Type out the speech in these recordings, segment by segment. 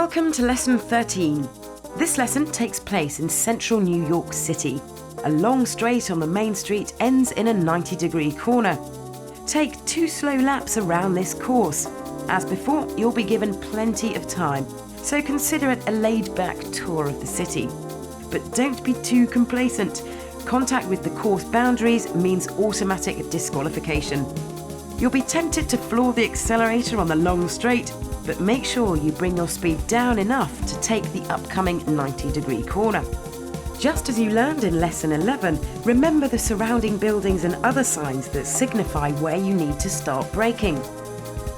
Welcome to Lesson 13. This lesson takes place in central New York City. A long straight on the main street ends in a 90-degree corner. Take 2 slow laps around this course. As before, you'll be given plenty of time, so consider it a laid-back tour of the city. But don't be too complacent. Contact with the course boundaries means automatic disqualification. You'll be tempted to floor the accelerator on the long straight, but make sure you bring your speed down enough to take the upcoming 90-degree corner. Just as you learned in Lesson 11, remember the surrounding buildings and other signs that signify where you need to start braking.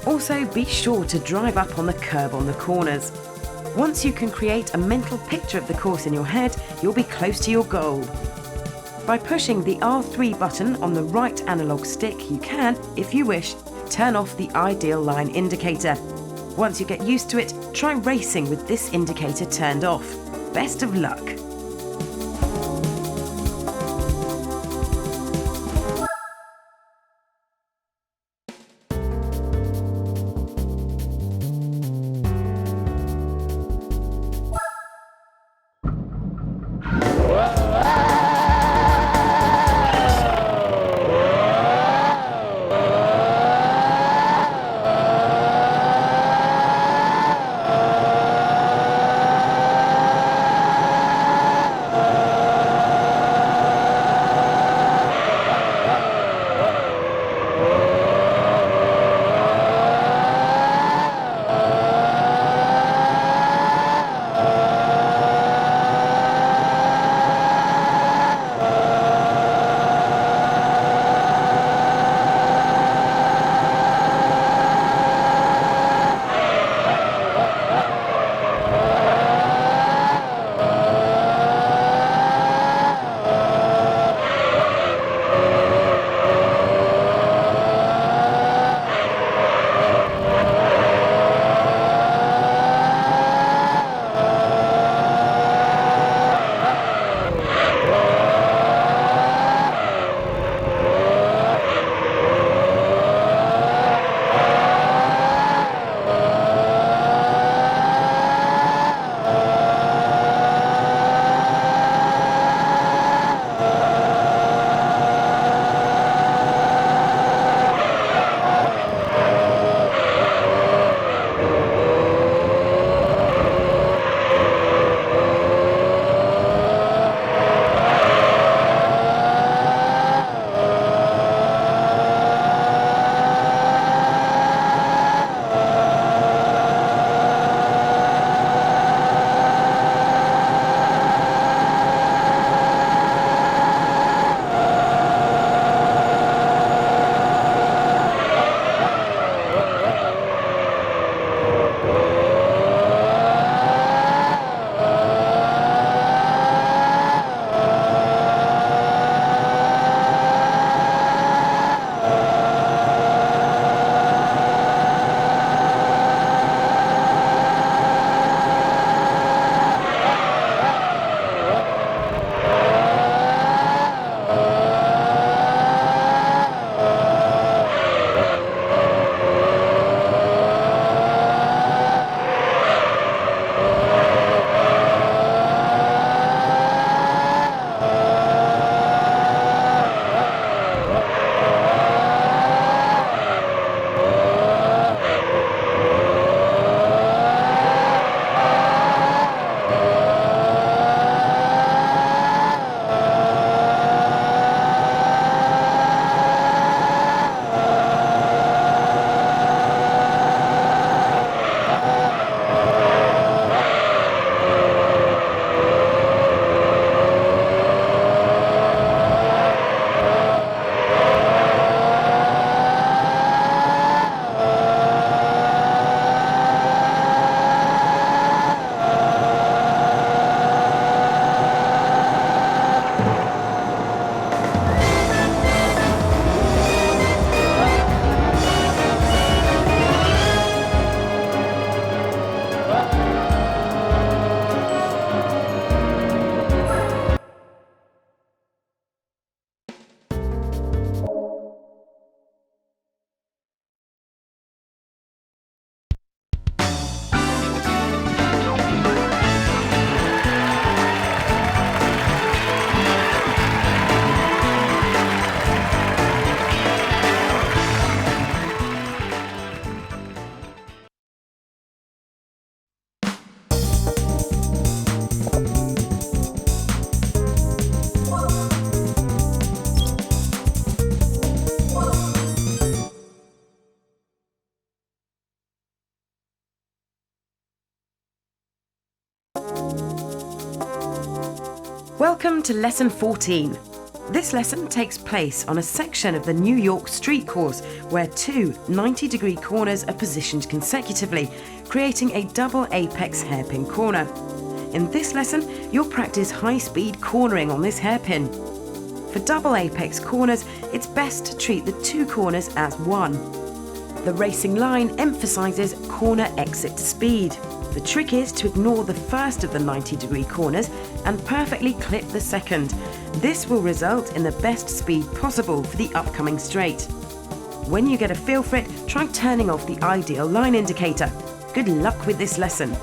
Also, be sure to drive up on the curb on the corners. Once you can create a mental picture of the course in your head, you'll be close to your goal. By pushing the R3 button on the right analog stick, you can, if you wish, turn off the ideal line indicator. Once you get used to it, try racing with this indicator turned off. Best of luck! Welcome to Lesson 14. This lesson takes place on a section of the New York street course where two 90-degree corners are positioned consecutively, creating a double apex hairpin corner. In this lesson, you'll practice high-speed cornering on this hairpin. For double apex corners, it's best to treat the two corners as one. The racing line emphasises corner exit speed. The trick is to ignore the first of the 90-degree corners and perfectly clip the second. This will result in the best speed possible for the upcoming straight. When you get a feel for it, try turning off the ideal line indicator. Good luck with this lesson.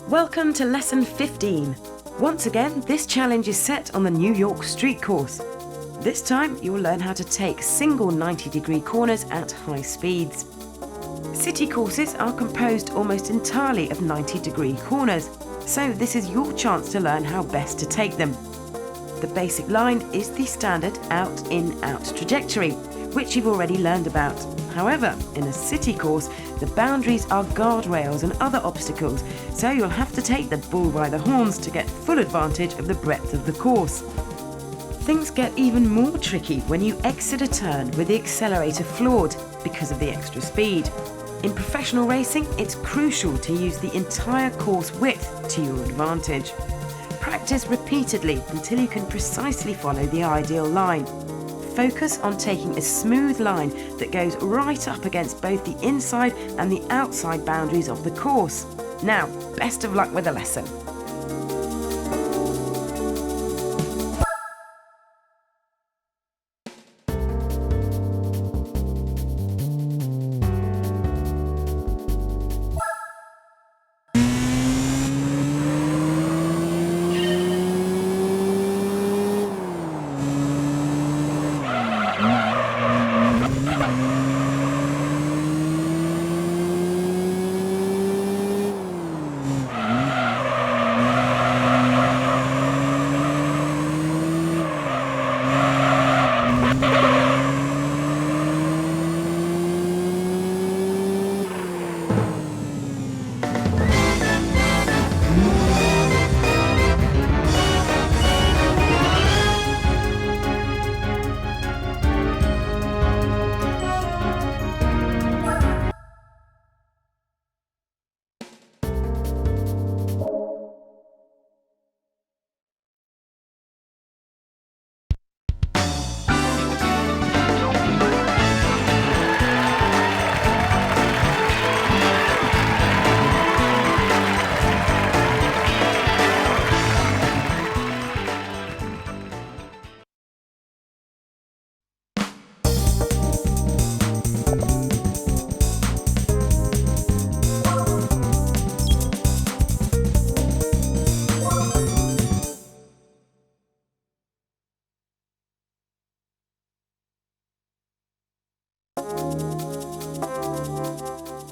Welcome to Lesson 15. Once again, this challenge is set on the New York street course. This time, you'll learn how to take single 90-degree corners at high speeds. City courses are composed almost entirely of 90-degree corners, so this is your chance to learn how best to take them. The basic line is the standard out-in-out trajectory, which you've already learned about. However, in a city course, the boundaries are guardrails and other obstacles, so you'll have to take the bull by the horns to get full advantage of the breadth of the course. Things get even more tricky when you exit a turn with the accelerator floored because of the extra speed. In professional racing, it's crucial to use the entire course width to your advantage. Practice repeatedly until you can precisely follow the ideal line. Focus on taking a smooth line that goes right up against both the inside and the outside boundaries of the course. Now, best of luck with the lesson.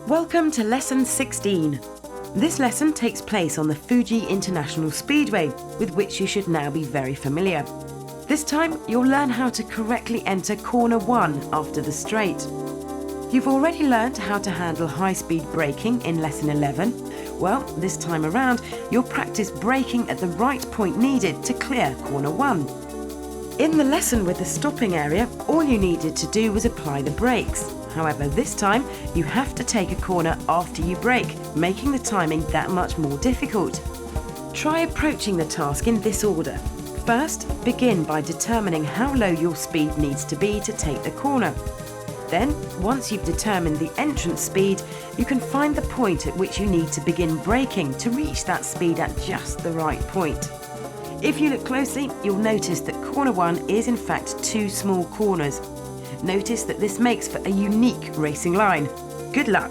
Welcome to Lesson 16. This lesson takes place on the Fuji International Speedway, with which you should now be very familiar. This time, you'll learn how to correctly enter corner 1 after the straight. You've already learned how to handle high-speed braking in lesson 11. Well, this time around, you'll practice braking at the right point needed to clear corner 1. In the lesson with the stopping area, all you needed to do was apply the brakes. However, this time, you have to take a corner after you brake, making the timing that much more difficult. Try approaching the task in this order. First, begin by determining how low your speed needs to be to take the corner. Then, once you've determined the entrance speed, you can find the point at which you need to begin braking to reach that speed at just the right point. If you look closely, you'll notice that corner 1 is in fact 2 small corners. Notice that this makes for a unique racing line. Good luck!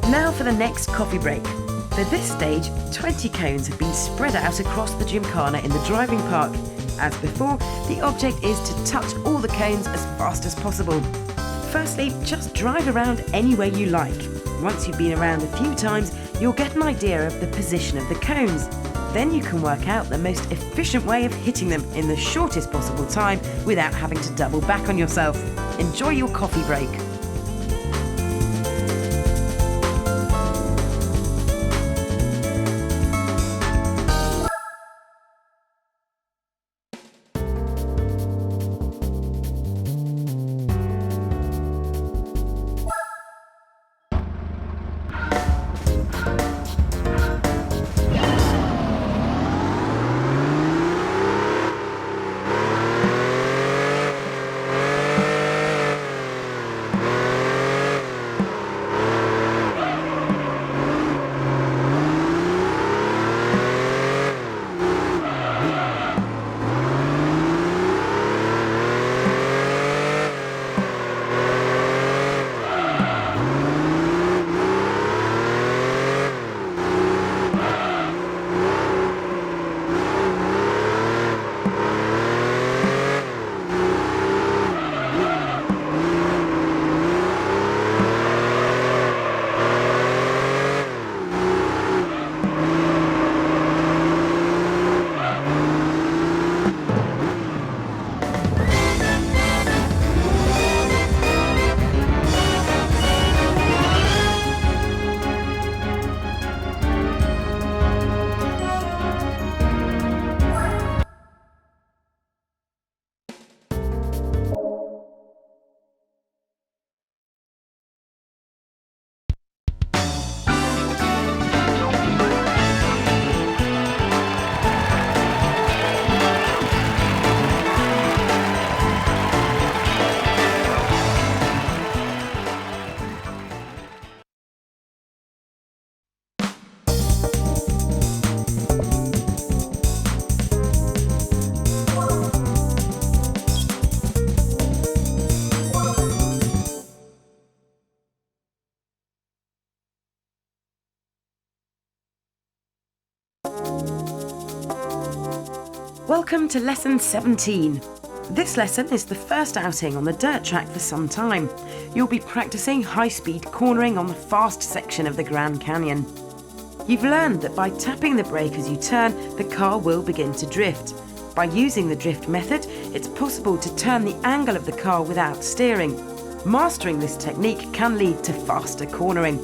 Now for the next coffee break. For this stage, 20 cones have been spread out across the Gymkhana in the driving park. As before, the object is to touch all the cones as fast as possible. Firstly, just drive around any way you like. Once you've been around a few times, you'll get an idea of the position of the cones. Then you can work out the most efficient way of hitting them in the shortest possible time without having to double back on yourself. Enjoy your coffee break. Welcome to Lesson 17. This lesson is the first outing on the dirt track for some time. You'll be practicing high-speed cornering on the fast section of the Grand Canyon. You've learned that by tapping the brake as you turn, the car will begin to drift. By using the drift method, it's possible to turn the angle of the car without steering. Mastering this technique can lead to faster cornering.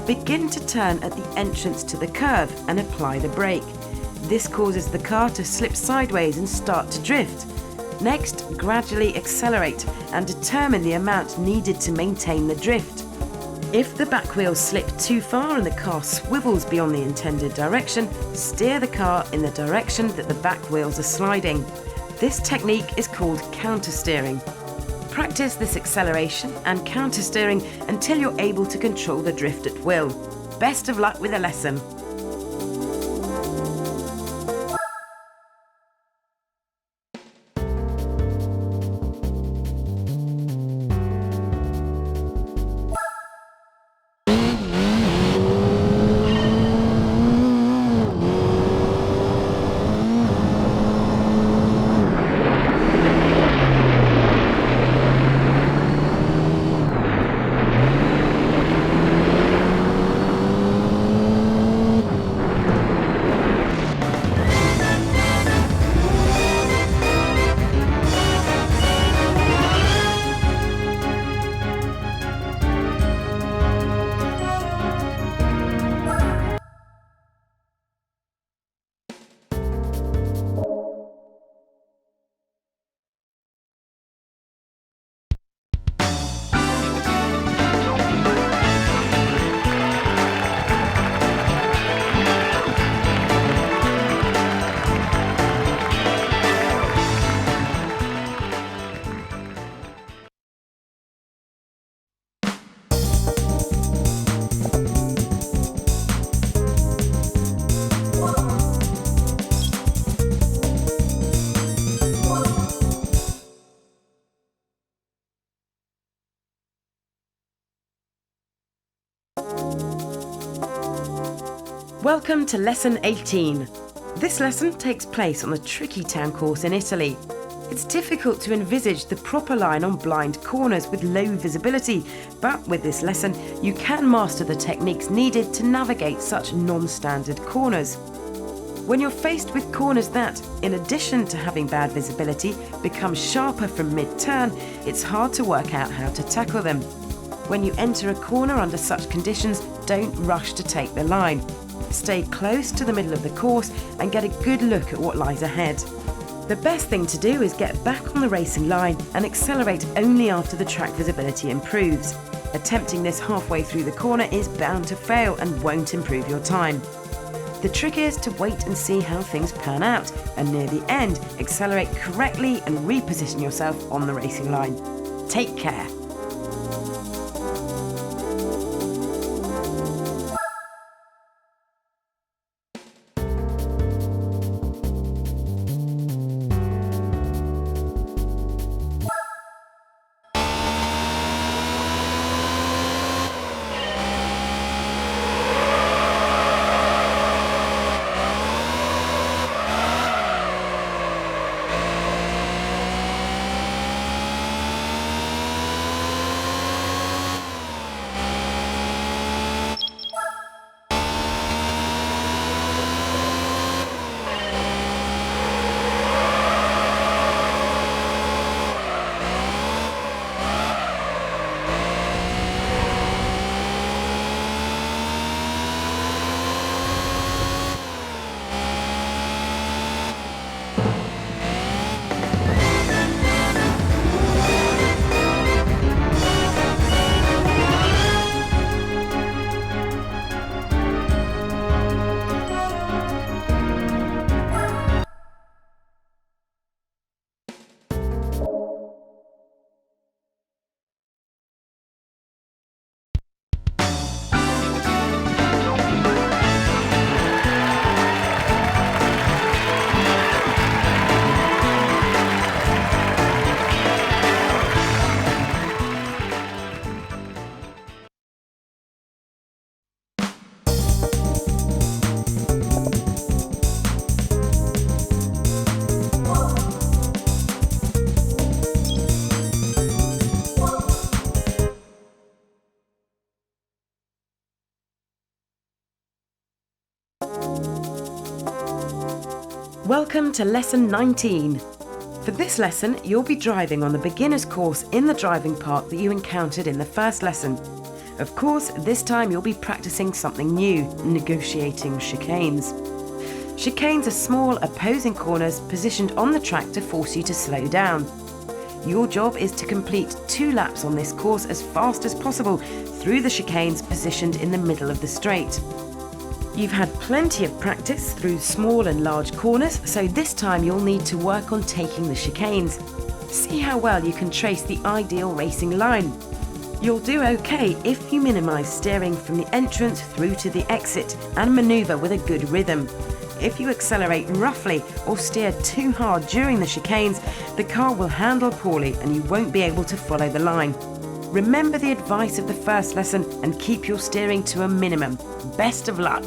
Begin to turn at the entrance to the curve and apply the brake. This causes the car to slip sideways and start to drift. Next, gradually accelerate and determine the amount needed to maintain the drift. If the back wheels slip too far and the car swivels beyond the intended direction, steer the car in the direction that the back wheels are sliding. This technique is called countersteering. Practice this acceleration and countersteering until you're able to control the drift at will. Best of luck with the lesson. Welcome to Lesson 18. This lesson takes place on the tricky town course in Italy. It's difficult to envisage the proper line on blind corners with low visibility, but with this lesson you can master the techniques needed to navigate such non-standard corners. When you're faced with corners that, in addition to having bad visibility, become sharper from mid-turn, it's hard to work out how to tackle them. When you enter a corner under such conditions, don't rush to take the line. Stay close to the middle of the course and get a good look at what lies ahead. The best thing to do is get back on the racing line and accelerate only after the track visibility improves. Attempting this halfway through the corner is bound to fail and won't improve your time. The trick is to wait and see how things pan out, and near the end, accelerate correctly and reposition yourself on the racing line. Take care. Welcome to Lesson 19. For this lesson, you'll be driving on the beginner's course in the driving park that you encountered in the first lesson. Of course, this time you'll be practicing something new, negotiating chicanes. Chicanes are small, opposing corners positioned on the track to force you to slow down. Your job is to complete 2 laps on this course as fast as possible through the chicanes positioned in the middle of the straight. You've had plenty of practice through small and large corners, so this time you'll need to work on taking the chicanes. See how well you can trace the ideal racing line. You'll do okay if you minimise steering from the entrance through to the exit and manoeuvre with a good rhythm. If you accelerate roughly or steer too hard during the chicanes, the car will handle poorly and you won't be able to follow the line. Remember the advice of the first lesson and keep your steering to a minimum. Best of luck!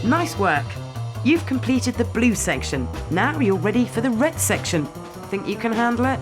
Nice work! You've completed the blue section. Now you're ready for the red section. Think you can handle it?